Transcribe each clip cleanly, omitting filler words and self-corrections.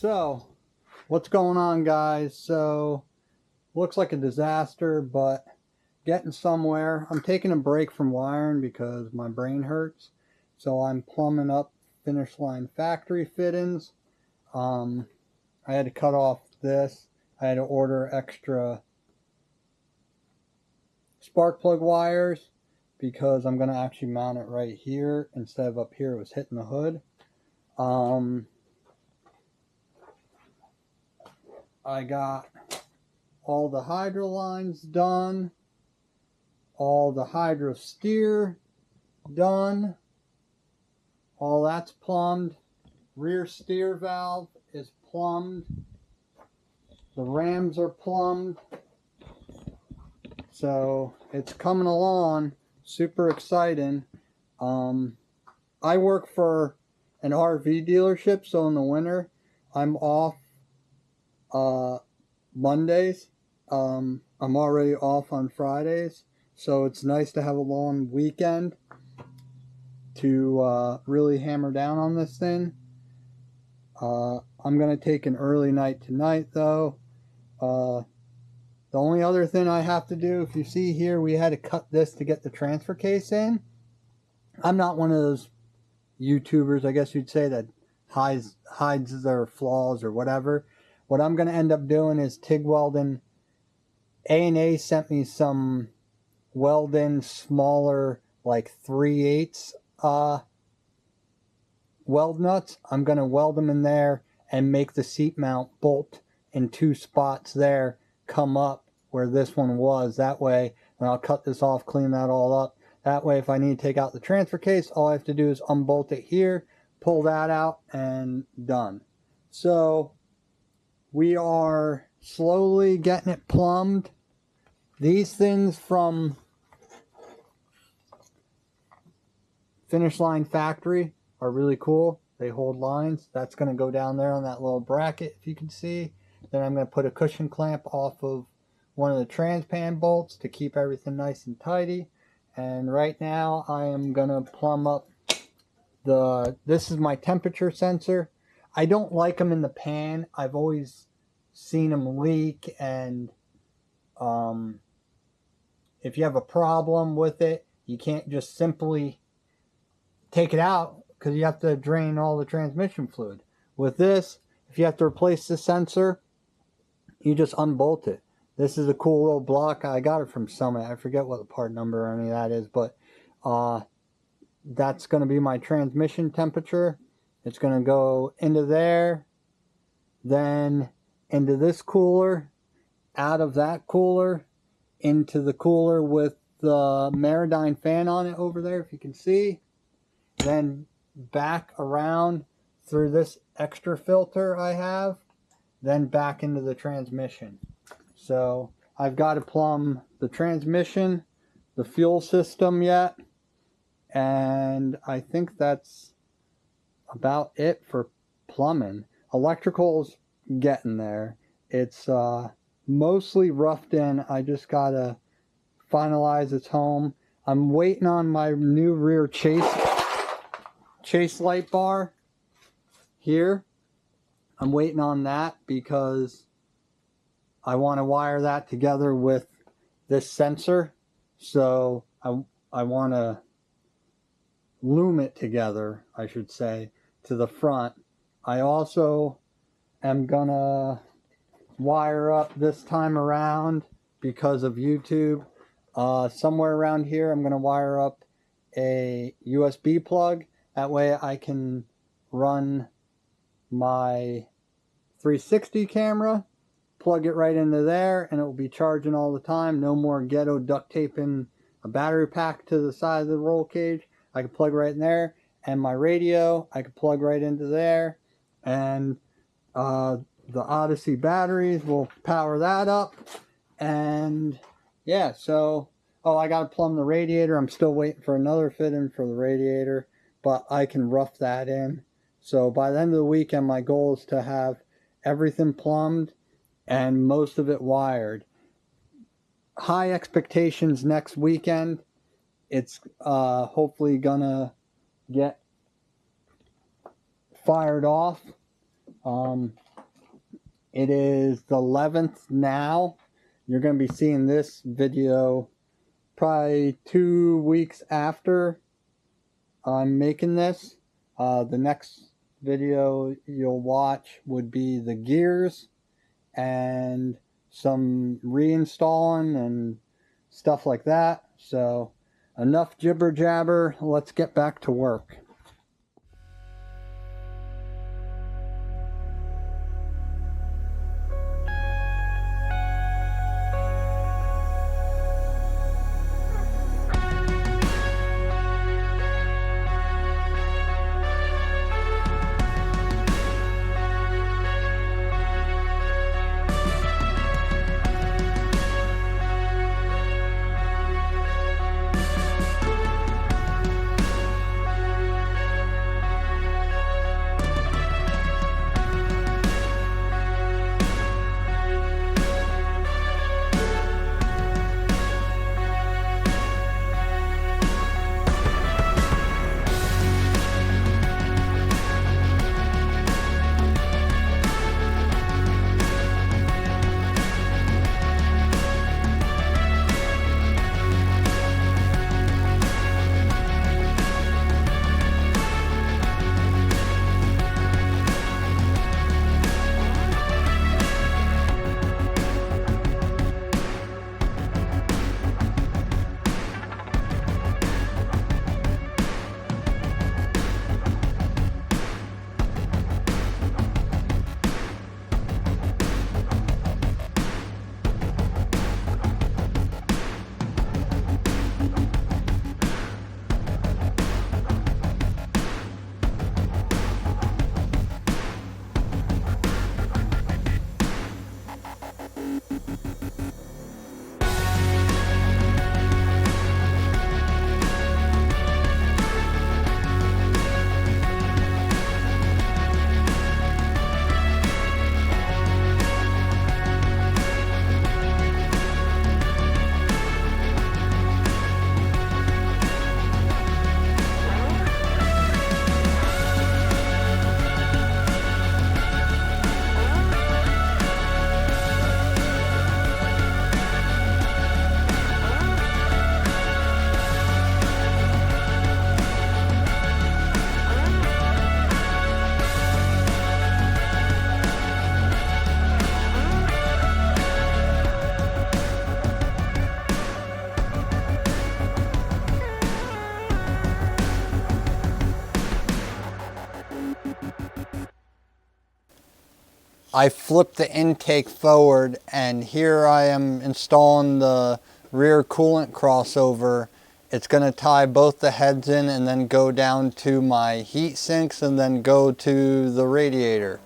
So, what's going on, guys? So, looks like a disaster, but getting somewhere. I'm taking a break from wiring because my brain hurts. So, I'm plumbing up finish line factory fittings. I had to cut off this. I had to order extra spark plug wires because I'm going to actually mount it right here instead of up here. It was hitting the hood. I got all the hydro lines done, all the hydro steer done, all that's plumbed, rear steer valve is plumbed, the rams are plumbed, so it's coming along, super exciting. I work for an RV dealership, so in the winter I'm off Mondays. I'm already off on Fridays, so it's nice to have a long weekend to really hammer down on this thing. I'm going to take an early night tonight, though. The only other thing I have to do, if you see here, we had to cut this to get the transfer case in. I'm not one of those YouTubers, I guess you'd say, that hides their flaws or whatever. What I'm going to end up doing is TIG welding. A&A sent me some weld-in smaller, like 3/8 weld nuts. I'm going to weld them in there and make the seat mount bolt in 2 spots there come up where this one was. That way, and I'll cut this off, clean that all up. That way, if I need to take out the transfer case, all I have to do is unbolt it here, pull that out, and done. So we are slowly getting it plumbed. These things from Finish Line Factory are really cool. They hold lines. That's going to go down there on that little bracket, if you can see. Then I'm going to put a cushion clamp off of one of the transpan bolts to keep everything nice and tidy. And right now I am going to plumb up this is my temperature sensor. I don't like them in the pan. I've always seen them leak, and if you have a problem with it, you can't just simply take it out because you have to drain all the transmission fluid. With this, if you have to replace the sensor, you just unbolt it. This is a cool little block. I got it from Summit. I forget what the part number or any of that is, but that's going to be my transmission temperature. It's going to go into there, then into this cooler, out of that cooler, into the cooler with the Maradyne fan on it over there, if you can see. Then back around through this extra filter I have, then back into the transmission. So I've got to plumb the transmission, the fuel system yet, and I think that's about it for plumbing. Electrical's getting there. It's mostly roughed in. I just gotta finalize its home. I'm waiting on my new rear chase light bar here. I'm waiting on that because I want to wire that together with this sensor. So I want to loom it together, I should say, to the front. I also am gonna wire up this time around because of YouTube. Somewhere around here I'm gonna wire up a USB plug. That way I can run my 360 camera, plug it right into there, and it will be charging all the time. No more ghetto duct taping a battery pack to the side of the roll cage. I can plug right in there, and my radio I can plug right into there, and the Odyssey batteries will power that up. And yeah, so I gotta plumb the radiator. I'm still waiting for another fitting for the radiator, but I can rough that in. So by the end of the weekend, my goal is to have everything plumbed and most of it wired. High expectations next weekend. It's hopefully gonna get fired off. It is the 11th now. You're going to be seeing this video probably 2 weeks after I'm making this. The next video you'll watch would be the gears and some reinstalling and stuff like that. So enough jibber jabber, let's get back to work. I flipped the intake forward, and here I am installing the rear coolant crossover. It's going to tie both the heads in and then go down to my heat sinks and then go to the radiator.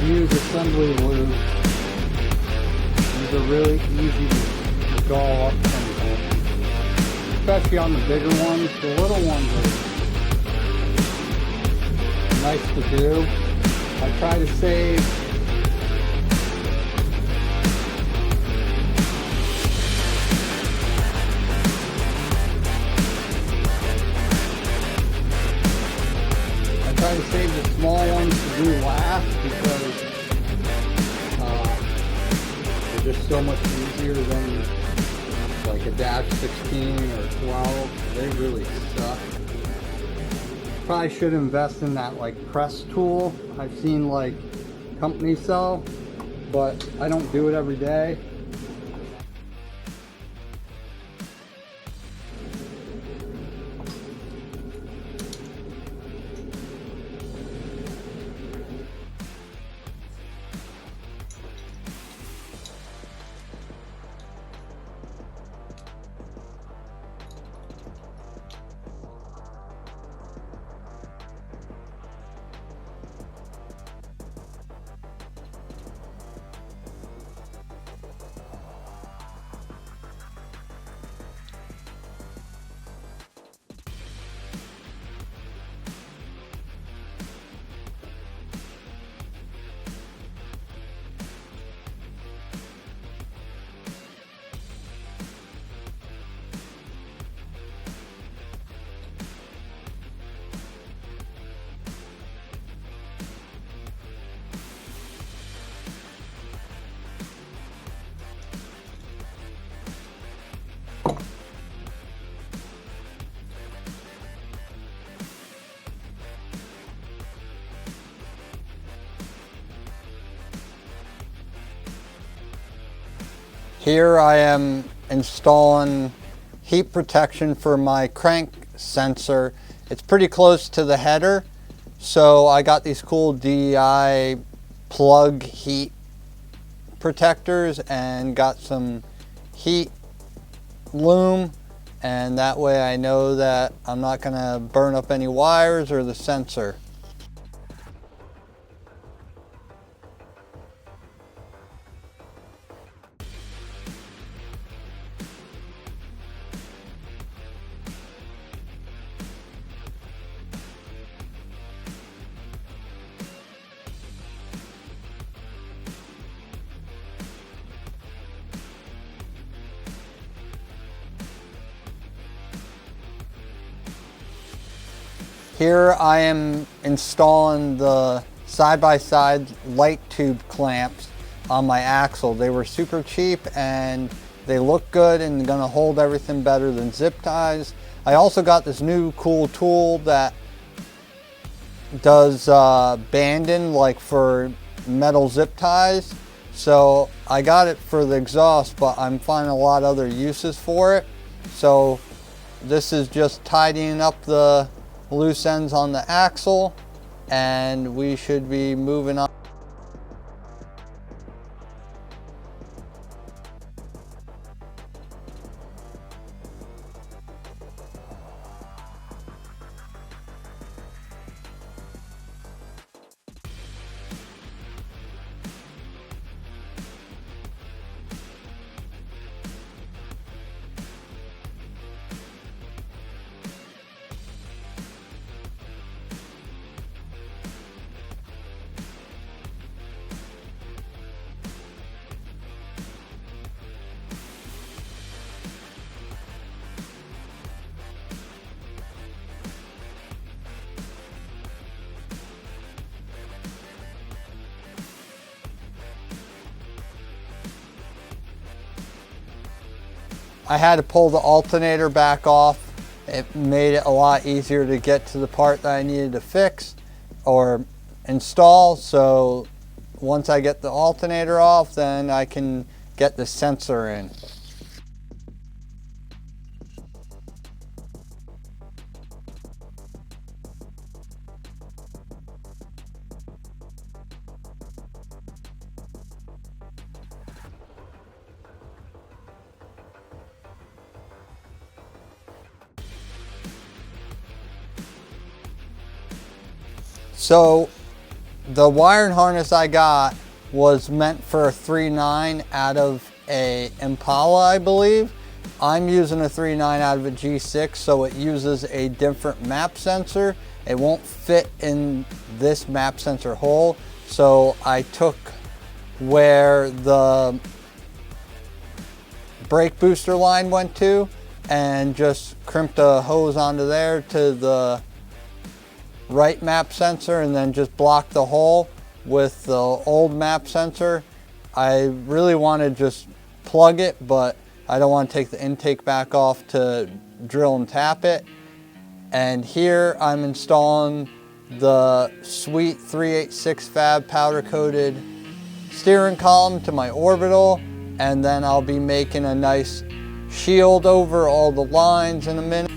use assembly lube. These are really easy to go up sometimes, especially on the bigger ones. The little ones are nice to do. I try to save the small ones to do last because they're just so much easier than like a dash 16 or 12. They really suck. Probably should invest in that like press tool I've seen like companies sell, but I don't do it every day. Here I am installing heat protection for my crank sensor. It's pretty close to the header, so I got these cool DI plug heat protectors and got some heat loom, and that way I know that I'm not going to burn up any wires or the sensor. Here I am installing the side-by-side light tube clamps on my axle. They were super cheap and they look good and gonna hold everything better than zip ties. I also got this new cool tool that does banding like for metal zip ties. So I got it for the exhaust, but I'm finding a lot of other uses for it. So this is just tidying up the loose ends on the axle, and we should be moving on. I had to pull the alternator back off. It made it a lot easier to get to the part that I needed to fix or install. So once I get the alternator off, then I can get the sensor in. So The wiring harness I got was meant for a 3.9 out of a Impala, I believe. I'm using a 3.9 out of a G6, so it uses a different map sensor. It won't fit in this map sensor hole, so I took where the brake booster line went to and just crimped a hose onto there to the right map sensor, and then just blocked the hole with the old map sensor. I really want to just plug it, but I don't want to take the intake back off to drill and tap it. And here I'm installing the sweet 386 fab powder coated steering column to my orbital, and then I'll be making a nice shield over all the lines in a minute.